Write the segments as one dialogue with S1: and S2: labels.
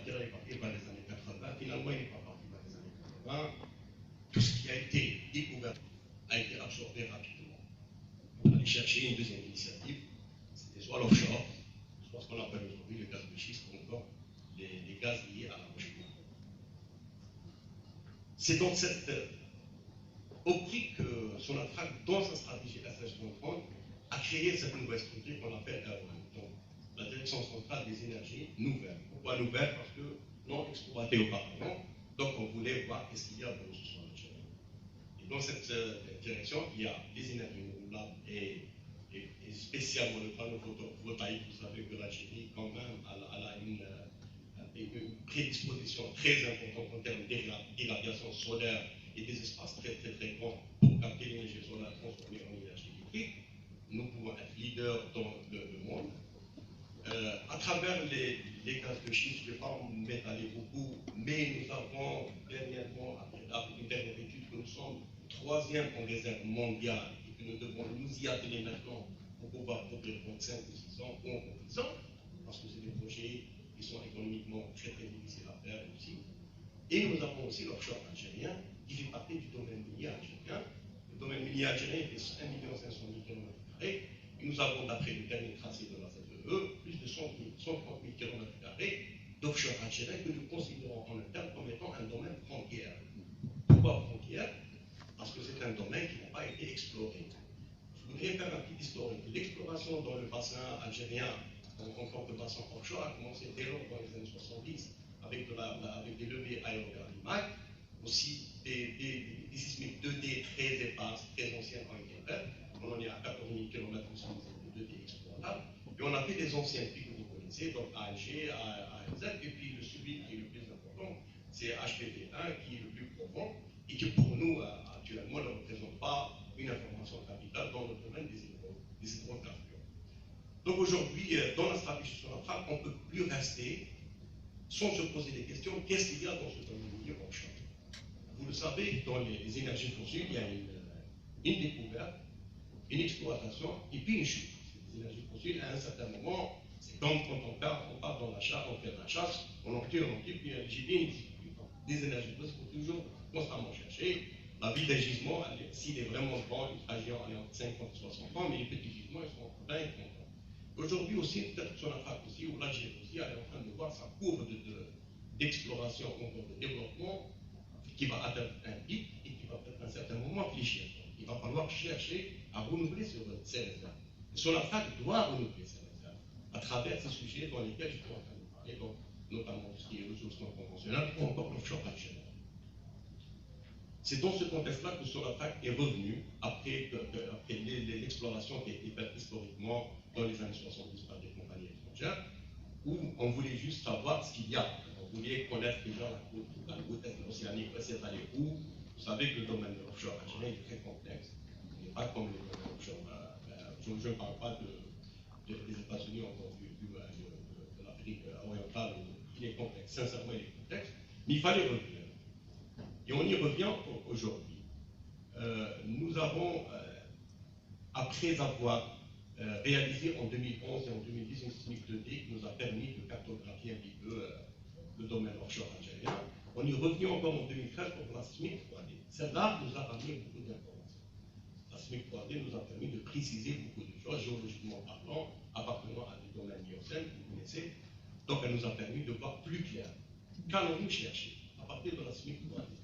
S1: Algérie est parti par les années 80, finalement il n'est pas parti par les années 80. Tout ce qui a été découvert a été absorbé rapidement. On allait chercher une deuxième initiative, c'était soit l'offshore, soit ce qu'on appelle aujourd'hui le gaz de schiste, ou encore les gaz liés à la roche. C'est dans cette optique que Sonatrach, dans sa stratégie SH30, a créé cette nouvelle structure qu'on appelle donc, la Direction centrale des énergies nouvelles. Pourquoi nouvelle? Parce que non exploitée auparavant, donc on voulait voir qu'est-ce qu'il y a dans le sous-sol algérien. Et dans cette direction, il y a les énergies renouvelables et spécialement le panneau photovoltaïque. Vous savez que l'Algérie, quand même, a une prédisposition très importante en termes d'irradiation solaire et des espaces très très très grands pour capter l'énergie solaire transformée en énergie électrique. Nous pouvons être leaders dans le monde. À travers les gaz de schiste, je ne vais pas m'étaler beaucoup, mais nous avons dernièrement, après une dernière étude, que nous sommes 3e en réserve mondiale et que nous devons nous y atteler maintenant pour pouvoir produire 5 ou 6 ans ou encore 10 ans, parce que c'est des projets qui sont économiquement très très difficiles à faire aussi. Et nous avons aussi l'offshore algérien qui fait partie du domaine minier algérien. Le domaine minier algérien fait 1 500 000 km². Et nous avons, d'après le dernier tracé de la ZEE, plus de 130 000 km² d'offshore algérien que nous considérons en interne comme étant un domaine frontière. Pourquoi frontière? Parce que c'est un domaine qui n'a pas été exploré. Je voudrais faire un petit historique. L'exploration dans le bassin algérien, en tant que bassin offshore, a commencé dès lors dans les années 70 avec des leviers aérogravimètres, aussi des sismiques 2D très éparses, très anciennes ont été faites. On en est à 14 000 km de 2D exploitables. Et on a fait des anciens puits que vous connaissez, donc ALG, ALZ, et puis celui qui est le plus important, c'est HPV1 qui est le plus profond et qui pour nous actuellement ne représente pas une information capitale dans le domaine des hydrocarbures. Donc aujourd'hui, dans la stratégie Sonatrach, on ne peut plus rester sans se poser des questions. Qu'est-ce qu'il y a dans ce domaine minier offshore? Vous le savez, dans les énergies fossiles, il y a une découverte, une exploitation et puis une chute. Les énergies fossiles, à un certain moment, c'est comme quand on part dans la chasse, on fait de la chasse, on en tire, puis j'ai bien ici. Des énergies fossiles, il faut toujours constamment chercher. La vie des gisements, s'il est vraiment grand, il s'agit en 50 ou 60 ans, mais les petits gisements, ils sont 20 et 30 ans. Aujourd'hui aussi, peut-être que Sonatrach aussi, ou l'Algérie aussi, elle est en train de voir sa courbe d'exploration, de développement, qui va atteindre un pic et qui va peut-être à un certain moment fléchir. Il va falloir chercher à renouveler ces réserves. Sonatrach doit renouveler ces réserves à travers ces sujets dans lesquels je suis en train de parler, donc, notamment tout ce qui est ressources non conventionnelles ou encore l'offshore algérien. C'est dans ce contexte-là que Sonatrach est revenu après l'exploration qui a été faite historiquement dans les années 70 par des compagnies étrangères, où on voulait juste savoir ce qu'il y a. On voulait connaître déjà la côte océanique, c'est aller où. Vous savez que le domaine de l'offshore algérien est très complexe. Il n'est pas comme le domaine offshore. Je ne parle pas des États-Unis, encore de l'Afrique orientale. Il est complexe. Sincèrement, il est complexe. Mais il fallait revenir. Et on y revient aujourd'hui. Nous avons, après avoir réalisé en 2011 et en 2010 une sismique 2D qui nous a permis de cartographier un petit peu le domaine offshore algérien, on y revient encore en 2013 pour la sismique 3D. Celle-là nous a ramené beaucoup d'informations. La sismique 3D nous a permis de préciser beaucoup de choses, géologiquement parlant, appartenant à des domaines miocènes, vous connaissez. Donc elle nous a permis de voir plus clair. Qu'allons-nous chercher à partir de la sismique 3D?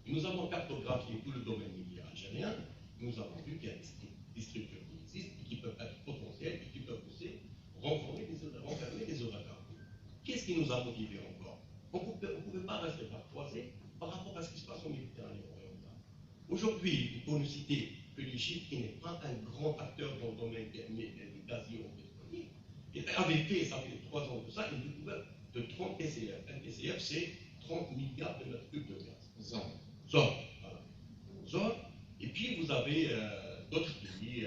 S1: Nous avons cartographié tout le domaine minier algérien. Nous avons vu qu'il y a des structures qui existent et qui peuvent être potentielles et qui peuvent aussi renfermer des hydrocarbures. Qu'est-ce qui nous a motivés encore? On ne pouvait pas rester par croisé par rapport à ce qui se passe en Méditerranée orientale. Aujourd'hui, pour ne citer que l'Égypte, qui n'est pas un grand acteur dans le domaine des gaziers ou pétroliers, et avait fait, ça fait 3 ans de ça, une découverte de 30 TCF. Un TCF, c'est 30 milliards de mètres cubes de gaz. Zone. Voilà. Zone. Et puis vous avez d'autres pays,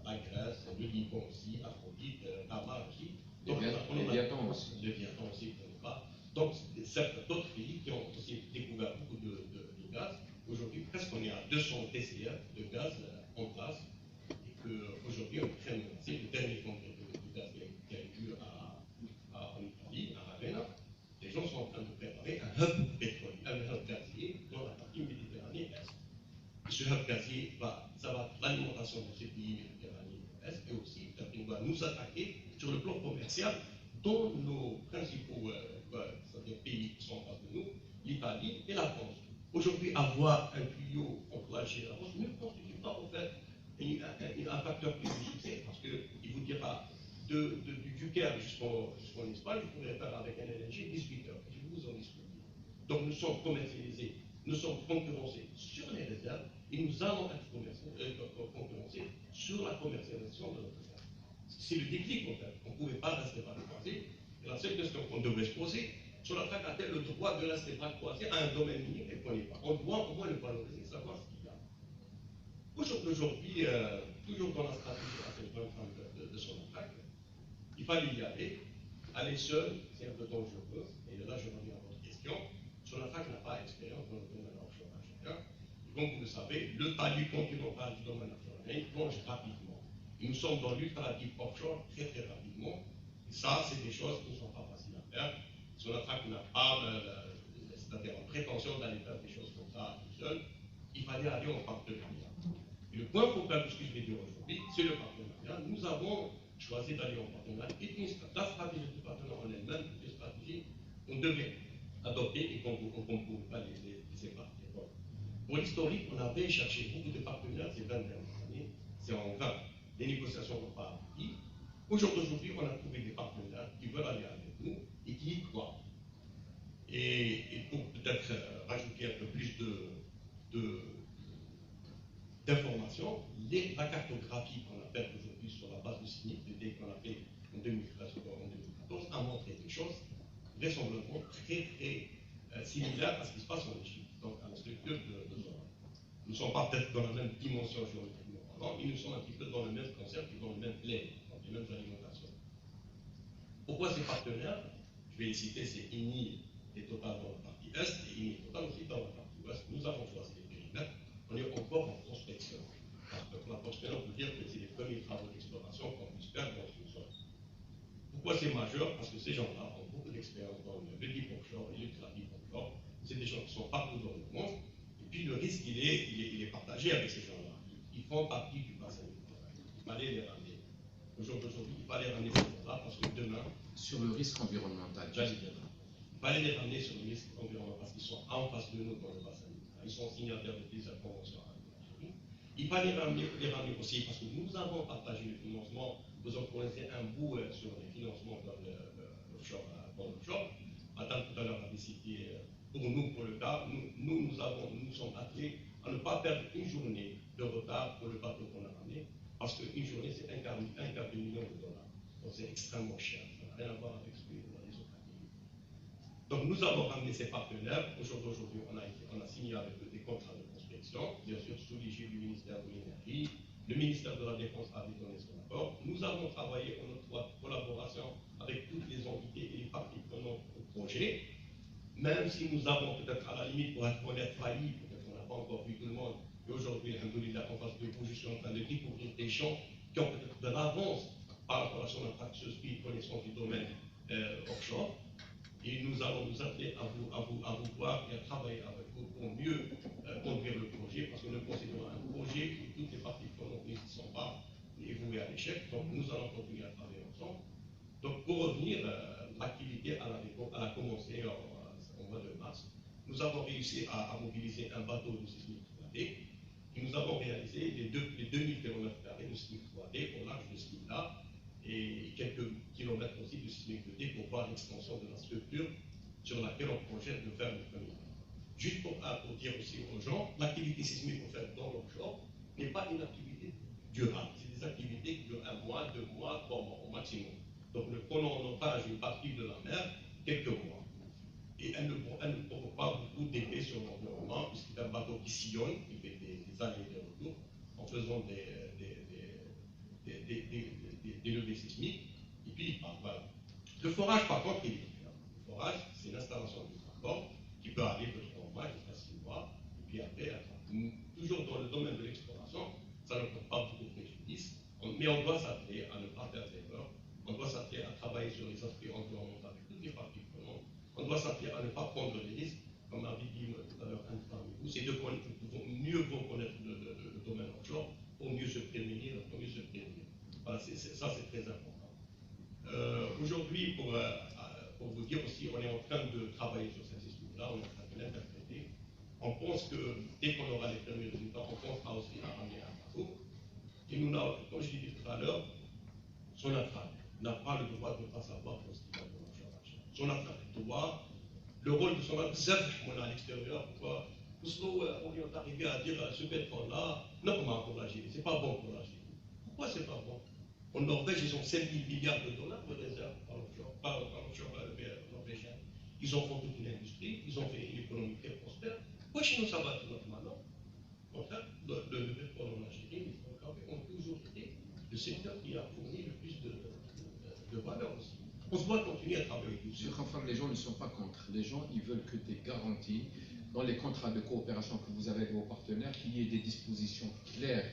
S1: la Grèce, le Liban aussi, Aphrodite, Tamar aussi. Donc, le Vietnam aussi. Le Vietnam aussi, pour ne pas. Donc, d'autres pays qui ont aussi découvert beaucoup de gaz. Aujourd'hui, presque on est à 200 TCF de gaz en place. Et qu'aujourd'hui, on est très menacé. Le dernier congrès de gaz qui a eu lieu en Italie, nous attaquer sur le plan commercial dont nos principaux c'est-à-dire pays qui sont en face de nous, l'Italie et la France. Aujourd'hui, avoir un tuyau encouragé la France ne constitue pas en fait un facteur de succès, parce qu'il vous dira du Caire jusqu'en Espagne, vous pourrez faire avec un LNG 18 heures. Je vous en explique. Donc nous sommes commercialisés, nous sommes concurrencés sur les réserves et nous allons être concurrencés sur la commercialisation de notre gaz. C'est le déclic en fait. On ne pouvait pas rester par le croisé. Et la seule question qu'on devrait se poser, sur la traque a-t-elle le droit de rester par le croisé à un domaine minier et qu'on n'est pas. On doit au moins le valoriser, savoir ce qu'il y a. Aujourd'hui, toujours dans la stratégie de son attaque, il fallait y aller seul, c'est un peu dangereux, et là je reviens à votre question. Son attaque n'a pas d'expérience dans le domaine offshore ingénieur. Comme vous le savez, le talus continental du domaine offshore plonge rapidement. Et nous sommes dans l'ultra deep offshore très très rapidement. Et ça, c'est des choses qui ne sont pas faciles à faire. Son attaque n'a pas, c'est-à-dire en prétention d'aller faire des choses comme ça tout seul. Il fallait aller en partenariat. Et le point focal de ce que je vais dire aujourd'hui, c'est le partenariat. Nous avons choisi d'aller en partenariat. Et la stratégie du partenariat en elle-même, c'est une stratégie qu'on devait adopter et qu'on ne pouvait pas laisser partir. Pour l'historique, on avait cherché beaucoup de partenaires ces 20 dernières années. C'est en vain. Les négociations n'ont pas abouti. Aujourd'hui, on a trouvé des partenaires qui veulent aller avec nous et qui y croient. Et pour peut-être rajouter un peu plus d'informations, la cartographie qu'on appelle aujourd'hui sur la base de SNIC, l'idée qu'on a fait en 2013 ou en 2014, a montré des choses vraisemblablement très très similaires à ce qui se passe en Égypte, donc à la structure de zone. Nous ne sommes pas peut-être dans la même dimension géographiquement parlant, mais nous sommes un petit peu dans le même concept et dans le même lait, dans les mêmes alimentations. Pourquoi ces partenaires? Je vais les citer, c'est INI et Total dans la partie Est et INI et Total aussi dans la partie Ouest. Nous avons choisi les périmètres. On est encore en prospection. Parce que la prospection veut dire que c'est les premiers travaux d'exploration qu'on puisse faire dans une zone. Pourquoi c'est majeur? Parce que ces gens-là ont beaucoup d'expérience dans le deep offshore et l'ultra deep offshore. C'est des gens qui sont partout dans le monde. Et puis le risque, il est partagé avec ces gens-là. Ils font partie du bassin méditerranéen. Il fallait les ramener. Aujourd'hui, il fallait ramener ces gens-là parce que demain.
S2: Sur le risque environnemental.
S1: Il fallait les ramener sur le risque environnemental parce qu'ils sont en face de nous dans le bassin méditerranéen. Ils sont signataires de plusieurs conventions. Il fallait les ramener aussi parce que nous avons partagé le financement. Nous avons connaissé un bout sur les financements dans l'offshore. Madame tout à l'heure avait cité, pour nous, pour le cas, nous sommes attelés à ne pas perdre une journée de retard pour le bateau qu'on a ramené, parce qu'une journée, c'est un quart de million de dollars. Donc c'est extrêmement cher. Ça n'a rien à voir avec ce que les autres pays. Donc nous avons ramené ces partenaires. Aujourd'hui, on a signé avec eux des contrats de prospection, bien sûr sous l'égide du ministère de l'Énergie. Le ministère de la Défense avait donné son accord. Nous avons travaillé en étroite collaboration avec toutes les entités et les parties prenantes au projet, même si nous avons peut-être à la limite, pour être honnête, failli, peut-être qu'on n'a pas encore vu tout le monde, et aujourd'hui, alhamdoulilah, en face de vous, je suis en train de découvrir des gens qui ont peut-être de l'avance par rapport à son impact sur ce connaissance du domaine offshore. Et nous allons nous appeler à vous voir et à travailler avec vous pour mieux conduire le projet, parce que nous considérons un projet où toutes les parties prenantes ne sont pas vouées à l'échec. Donc nous allons continuer à travailler ensemble. Donc pour revenir, l'activité a commencé au mois de mars. Nous avons réussi à mobiliser un bateau de 6000 3D et nous avons réalisé les 2000 km de 6000 3D au large de ce île-là et quelques kilomètres aussi de sismique 2D pour voir l'extension de la structure sur laquelle on projette de faire le premier pas. Juste pour dire aussi aux gens, l'activité sismique qu'on fait dans l'offshore n'est pas une activité durable. C'est des activités qui durent 1 mois, 2 mois, 3 mois au maximum. Donc nous prenons en otage une partie de la mer quelques mois. Et elle ne provoque pas beaucoup d'effets sur l'environnement, puisque c'est un bateau qui sillonne, qui fait des allers et des retours, en faisant des levées sismiques, et puis il part. Voilà. Le forage, par contre, il est différent. Le forage, c'est l'installation du transport qui peut aller de 3 mois jusqu'à 6 mois, et puis après, toujours dans le domaine de l'exploration, ça ne porte pas beaucoup de préjudice, mais on doit s'atteler à ne pas faire d'erreur, on doit s'atteler à travailler sur les aspects environnementaux avec toutes les parties prenantes, on doit s'atteler à ne pas prendre les risques, comme avait dit tout à l'heure un parmi vous, c'est de mieux connaître le domaine offshore pour mieux se prémunir, pour mieux se prévenir. Voilà, ça c'est très important. aujourd'hui, pour vous dire aussi, on est en train de travailler sur cette histoire-là, on est en train de l'interpréter. On pense que dès qu'on aura les premiers résultats, on pensera aussi à ramener un parcours. Et nous, comme je l'ai dit tout à l'heure, Sonatrach n'a pas le droit de ne pas savoir ce qu'il va pour l'achat. Sonatrach doit, le rôle de Sonatrach, on est à l'extérieur, pourquoi on est arrivé à dire ce pétrole-là, non, comment pour l'Algérie, c'est pas bon pour l'Algérie. Pourquoi c'est pas bon? En Norvège, ils ont 5 000 milliards de dollars de réserves par l'offshore norvégien. Ils ont fait toute une industrie, ils ont fait une économie très prospère. Pourquoi chez nous, ça va être notre maintenant? En fait, le pétrole en Algérie, ont toujours été le secteur qui a fourni le plus de valeur aussi. On doit continuer à travailler dessus.
S2: Monsieur Khafar, les gens ne sont pas contre. Les gens, ils veulent que des garanties dans les contrats de coopération que vous avez avec vos partenaires, qu'il y ait des dispositions claires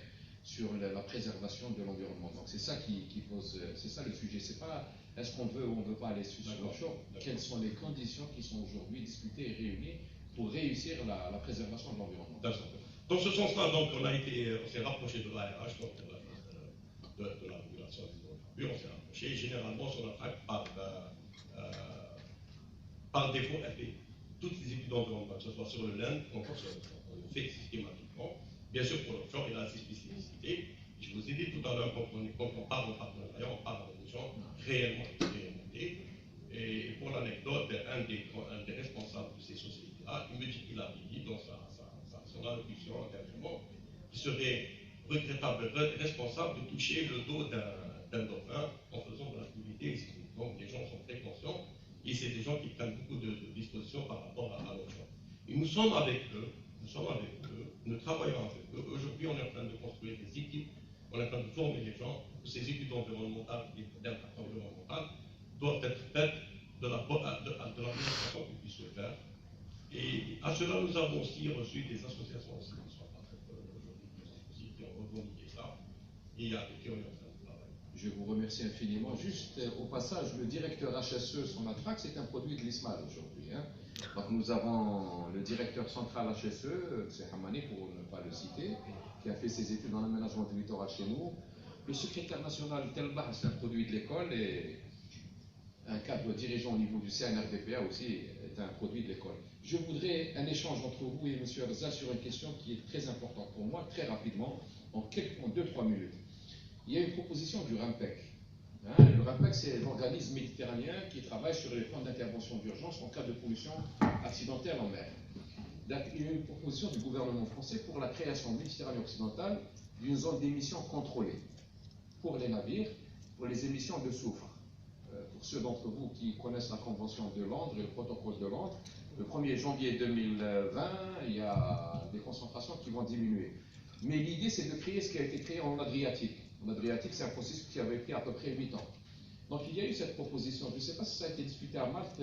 S2: sur la préservation de l'environnement. Donc c'est ça qui pose, c'est ça le sujet. C'est pas est-ce qu'on veut ou on ne veut pas aller sur l'offshore. Quelles sont les conditions qui sont aujourd'hui discutées et réunies pour réussir la préservation de l'environnement.
S1: Dans ce sens-là, donc, on s'est rapproché de l'ARH, donc de la régulation des hydrocarbures, on s'est rapproché. Généralement, sur la traque, par défaut, elle fait toutes les études d'environnement, que ce soit sur le land, encore sur le fond. On le fait systématiquement. Bien sûr, pour l'offshore, il a ses spécificités. Je vous ai dit tout à l'heure, quand on part en partenariat, on part avec des gens réellement expérimentés. Et pour l'anecdote, un des responsables de ces sociétés-là, il me dit qu'il a dit dans son allocution dernièrement qu'il serait regrettable, responsable de toucher le dos d'un dauphin en faisant de l'activité ici. Donc les gens sont très conscients et c'est des gens qui prennent beaucoup de dispositions par rapport à l'offshore. Et nous sommes avec eux, nous travaillons avec eux. Aujourd'hui, on est en train de construire des équipes, on est en train de former les gens. Ces études environnementales et d'impact environnemental doivent être faites de la meilleure façon qu'ils puissent le faire. Et à cela, nous avons aussi reçu des associations aussi qui sont en train aujourd'hui, qui ont revendiqué ça, et avec qui on est en train de travailler.
S2: Je vous remercie infiniment. Juste au passage, le directeur HSE Sonatrach, c'est un produit de l'ISMAL aujourd'hui. Hein. Donc nous avons le directeur central HSE, c'est Hamani pour ne pas le citer, qui a fait ses études dans l'aménagement du littoral chez nous. Le secrétaire national Telbah, c'est un produit de l'école et un cadre dirigeant au niveau du CNRDPA aussi est un produit de l'école. Je voudrais un échange entre vous et M. Arzal sur une question qui est très importante pour moi, très rapidement, en 2-3 minutes. Il y a une proposition du RAMPEC. Hein, le RAMPEC, c'est l'organisme méditerranéen qui travaille sur les plans d'intervention d'urgence en cas de pollution accidentelle en mer. Il y a une proposition du gouvernement français pour la création en Méditerranée occidentale d'une zone d'émission contrôlée pour les navires, pour les émissions de soufre. Pour ceux d'entre vous qui connaissent la Convention de Londres et le protocole de Londres, le 1er janvier 2020, il y a des concentrations qui vont diminuer. Mais l'idée, c'est de créer ce qui a été créé en Adriatique. En Adriatique, c'est un processus qui avait pris à peu près 8 ans. Donc il y a eu cette proposition. Je ne sais pas si ça a été discuté à Malte,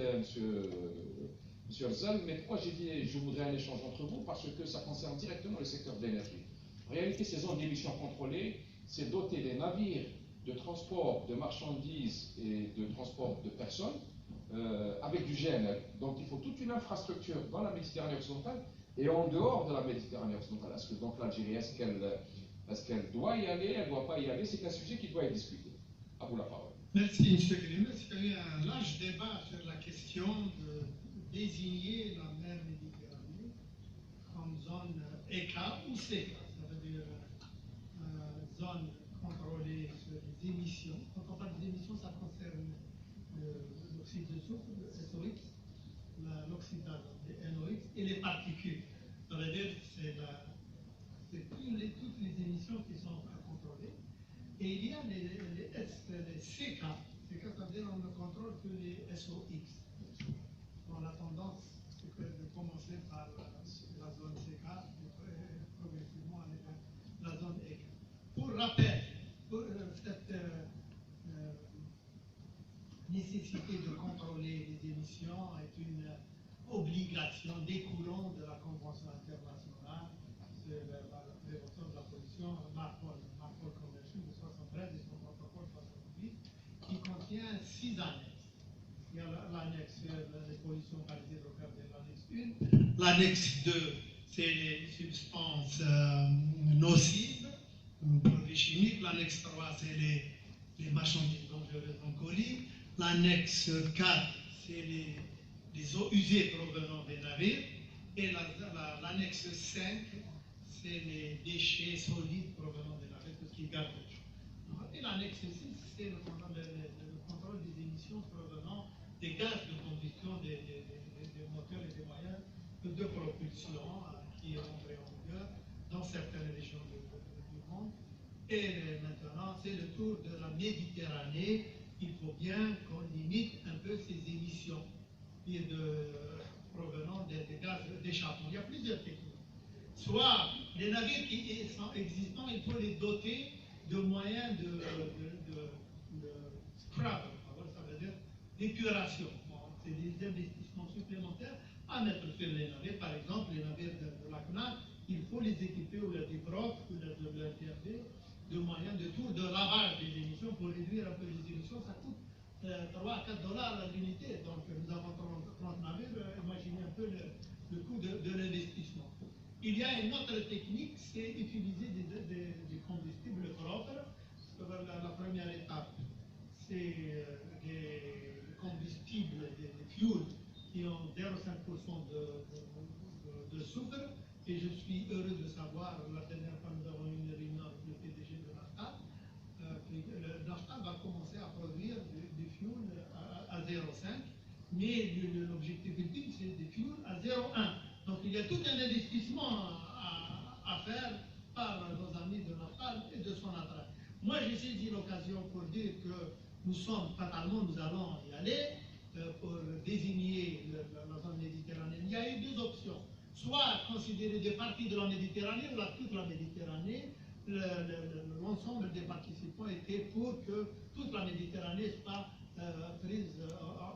S2: monsieur Arzal, mais pourquoi j'ai dit je voudrais un échange entre vous? Parce que ça concerne directement le secteur de l'énergie. En réalité, ces zones d'émission contrôlées, c'est doter des navires de transport de marchandises et de transport de personnes avec du GNL. Donc il faut toute une infrastructure dans la Méditerranée occidentale et en dehors de la Méditerranée occidentale. Est-ce que donc l'Algérie, est-ce qu'elle doit y aller, elle ne doit pas y aller? C'est un sujet qui doit être discuté. À vous la parole.
S3: Merci, M. Grimet. Il y a eu un large débat sur la question de désigner la mer Méditerranée comme zone ECA ou CECA, ça veut dire zone contrôlée sur les émissions. Quand on parle des émissions, ça concerne l'oxyde de soufre, le SOX, l'oxyde d'azote, le NOx et les particules. Ça veut dire que c'est toutes les émissions qui sont à contrôler. Et il y a les CK. CK, ça veut dire qu'on ne contrôle que les SOX. On a tendance de commencer par la zone CK et progressivement aller vers la zone EK. Pour rappel, cette nécessité de contrôler les émissions est une obligation découlant de la Convention internationale sur la prévention de la pollution, MARPOL Convention de 73 et son protocole 68, qui contient 6 annexes. Il y a l'annexe sur les pollutions par les hydrocarbures, l'annexe 1. L'annexe 2, c'est les substances nocives, produits chimiques. L'annexe 3, c'est les marchandises dangereuses en colis. l'annexe 4, c'est les eaux usées provenant des navires. Et l'annexe 5, c'est les déchets solides provenant des navires, tout ce qui est garbage. Et l'annexe 6, c'est le contrôle des émissions provenant des gaz de combustion des moteurs et des moyens de propulsion qui entrent en vigueur dans certaines régions du monde. Et maintenant, c'est le tour de la Méditerranée. Il faut bien qu'on limite un peu ces émissions provenant des gaz d'échappement. Il y a plusieurs techniques. Soit les navires qui sont existants, il faut les doter de moyens de scrap, ça veut dire d'épuration. C'est des investissements supplémentaires à mettre sur les navires. Par exemple, les navires de la CNAC, il faut les équiper ou des brocs ou de l'IRD de moyens de tour de lavage des émissions pour réduire un peu les émissions. Ça coûte 3 à 4 dollars l'unité. Donc nous avons 30 navires. Imaginez un peu le coût de l'investissement. Il y a une autre technique, c'est utiliser des combustibles propres. La première étape, c'est des combustibles, des fuels qui ont 0,5% de soufre. Et je suis heureux de savoir, la dernière fois nous avons eu une réunion avec le PDG de NAFTA, que NAFTA va commencer à produire des fuels à 0,5, mais l'objectif ultime, c'est des fuels à 0,1. Donc il y a tout un investissement à faire par nos amis de NAFTA et de Sonatrach. Moi, j'ai saisi l'occasion pour dire que nous sommes, fatalement, nous allons y aller pour désigner la zone méditerranéenne. Il y a eu deux options. Soit considérer des parties de la Méditerranée ou toute la Méditerranée. L'ensemble des participants étaient pour que toute la Méditerranée soit prise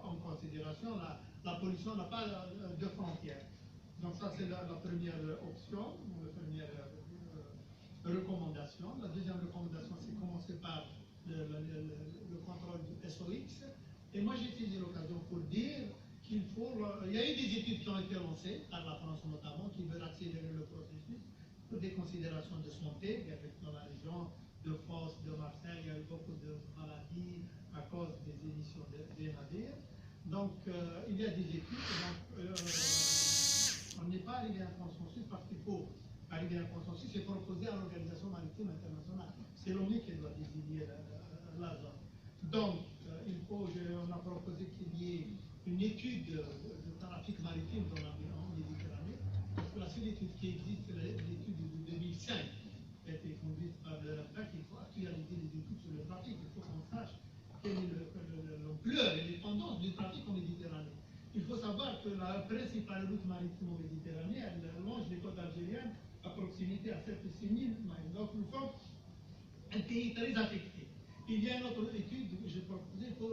S3: en considération. La pollution n'a pas de frontières. Donc ça, c'est la première option, la première recommandation. La deuxième recommandation, c'est commencer par le contrôle du SOX. Et moi, j'ai saisi l'occasion pour dire qu'il faut... Il y a eu des études qui ont été lancées, par la France notamment, qui veulent accélérer le processus pour des considérations de santé. Dans la région de Fos, de Marseille, il y a eu beaucoup de maladies à cause des émissions des navires. Donc, il y a des études. Donc, on n'est pas arrivé à un consensus parce qu'il faut arriver à un consensus et proposer à l'Organisation maritime internationale. C'est l'ONU qui doit désigner la zone. Donc, on a proposé qu'il y ait une étude de trafic maritime dans l'environnement Méditerranée. Parce que la seule étude qui existe, c'est l'étude de 2005, qui a été conduite par le RAPAC. Il faut actualiser les études sur le trafic. Il faut qu'on sache quelle est l'ampleur et les tendances du trafic en Méditerranée. Il faut savoir que la principale route maritime en Méditerranée, elle longe les côtes algériennes à proximité à 7 ou 6 000 miles. Donc nous sommes un pays très affecté. Il y a une autre étude que j'ai proposée pour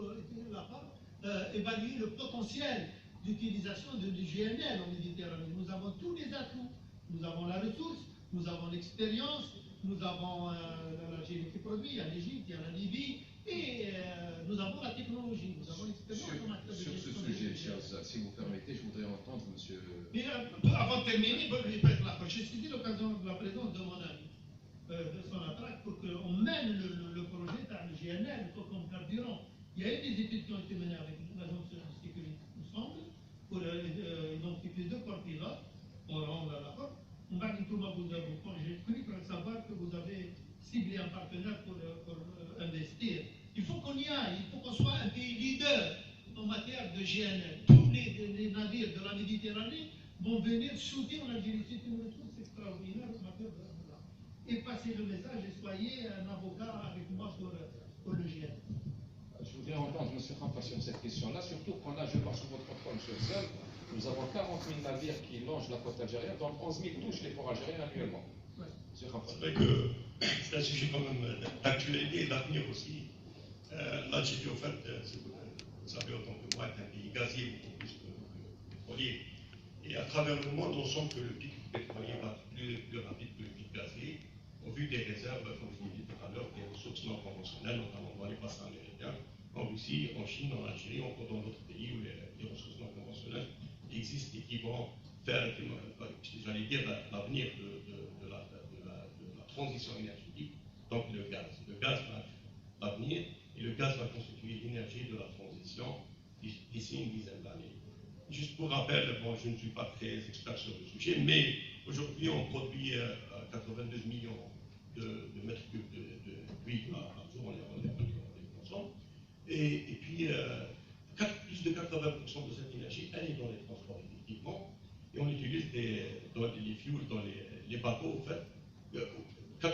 S3: évaluer le potentiel d'utilisation du GNL en Méditerranée. Nous avons tous les atouts. Nous avons la ressource, nous avons l'expérience, nous avons l'Algérie qui produit, il y a l'Égypte, il y a la Libye, et nous avons la technologie, nous avons l'expérience en matière de
S2: Sur ce sujet, cher Zad, si vous permettez, je voudrais entendre monsieur...
S3: Mais avant de terminer, j'ai saisi l'occasion de la présence de mon ami de Sonatrach pour qu'on mène le projet dans le GNL comme carburant. Il y a eu des études qui ont été menées avec l'Agence de sécurité ensemble pour identifier 2 corps pilotes. On va d'accord. On va du tout j'ai cru savoir que vous avez ciblé un partenaire pour investir. Il faut qu'on y aille, il faut qu'on soit un pays leader en matière de GNL. Tous les navires de la Méditerranée vont venir shooter en Algérie. C'est une ressource extraordinaire en matière de et passez le message et soyez un avocat avec moi pour le GNL.
S2: Je voudrais entendre M. Khampa sur cette question-là, surtout qu'on a, je pense, sous votre contrôle, M. Zad, nous avons 40 000 navires qui longent la côte algérienne, dont 11 000 touchent les ports algériens annuellement.
S3: Ouais.
S1: C'est vrai que c'est un sujet quand même d'actualité et d'avenir aussi. L'Algérie, en fait, vous savez autant que moi, est un pays gazier, beaucoup plus que pétrolier. Et à travers le monde, on sent que le pic pétrolier va plus rapide que le pic gazier, au vu des réserves, comme je vous l'ai dit tout à l'heure, des ressources non conventionnelles, notamment dans les bassins américains, en Russie, en Chine, en Algérie, encore dans d'autres pays où les ressources non conventionnelles existent et qui vont faire, j'allais dire, l'avenir de la transition énergétique, donc le gaz. Le gaz va venir Et le gaz va constituer l'énergie de la transition d'ici une dizaine d'années. Juste pour rappel, bon, je ne suis pas très expert sur le sujet, mais aujourd'hui, on produit 92 millions de mètres cubes de huile par jour, on les consomme. Et puis, plus de 80% de cette énergie, elle est dans les transports, effectivement. Et on utilise dans les fuels, dans les bateaux, en fait. 80%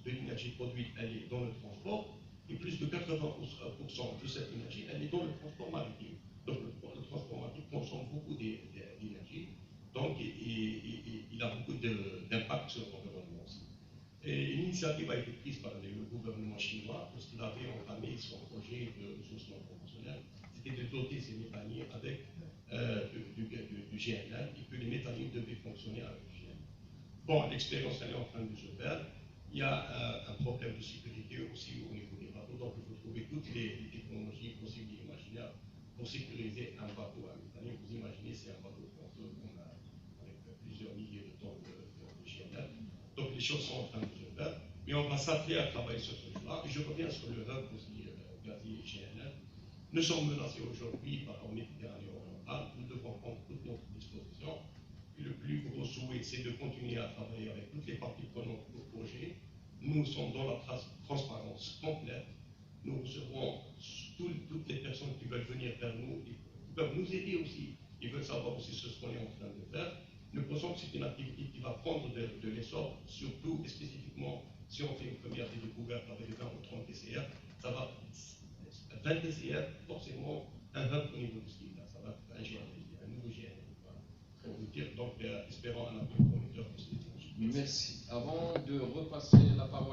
S1: de l'énergie produite, elle est dans le transport. Et plus de 80% de cette énergie, elle est dans le transport maritime. Donc, le transport maritime consomme beaucoup d'énergie. Donc, il a beaucoup d'impact sur l'environnement aussi. Et une initiative a été prise par le gouvernement chinois lorsqu'il avait entamé son projet de ressources non conventionnelles. C'était de doter ces méthaniers avec du GNL et que les méthaniers devaient fonctionner avec du GNL. Bon, l'expérience elle est en train de se faire. Il y a un problème de sécurité aussi au niveau des bateaux, donc il faut trouver toutes les technologies possibles et imaginables pour sécuriser un bateau à méthanier. Vous imaginez, c'est un bateau frontal avec plusieurs milliers de tonnes de GNL. Donc les choses sont en train de se faire, mais on va s'atteler à travailler sur ce sujet-là. Et je reviens sur le hub aussi gazier GNL. Nous sommes menacés aujourd'hui par la Méditerranée orientale. Nous devons prendre toutes nos dispositions. Et le plus gros souhait, c'est de continuer à travailler avec toutes les parties prenantes au projet. Nous sommes dans la transparence complète. Nous recevrons toutes les personnes qui veulent venir vers nous, qui peuvent nous aider aussi. Ils veulent savoir aussi ce qu'on est en train de faire. Nous pensons que c'est une activité qui va prendre de l'essor, surtout et spécifiquement si on fait une première découverte avec 20 ou 30 TCR. Ça va 20 TCR, forcément, un hub au niveau du ski. Ça va être un GNL, un nouveau GNL. Voilà. Pour vous dire, donc, espérons un appel prometteur pour ces technologies.
S2: Merci. Avant de repasser la parole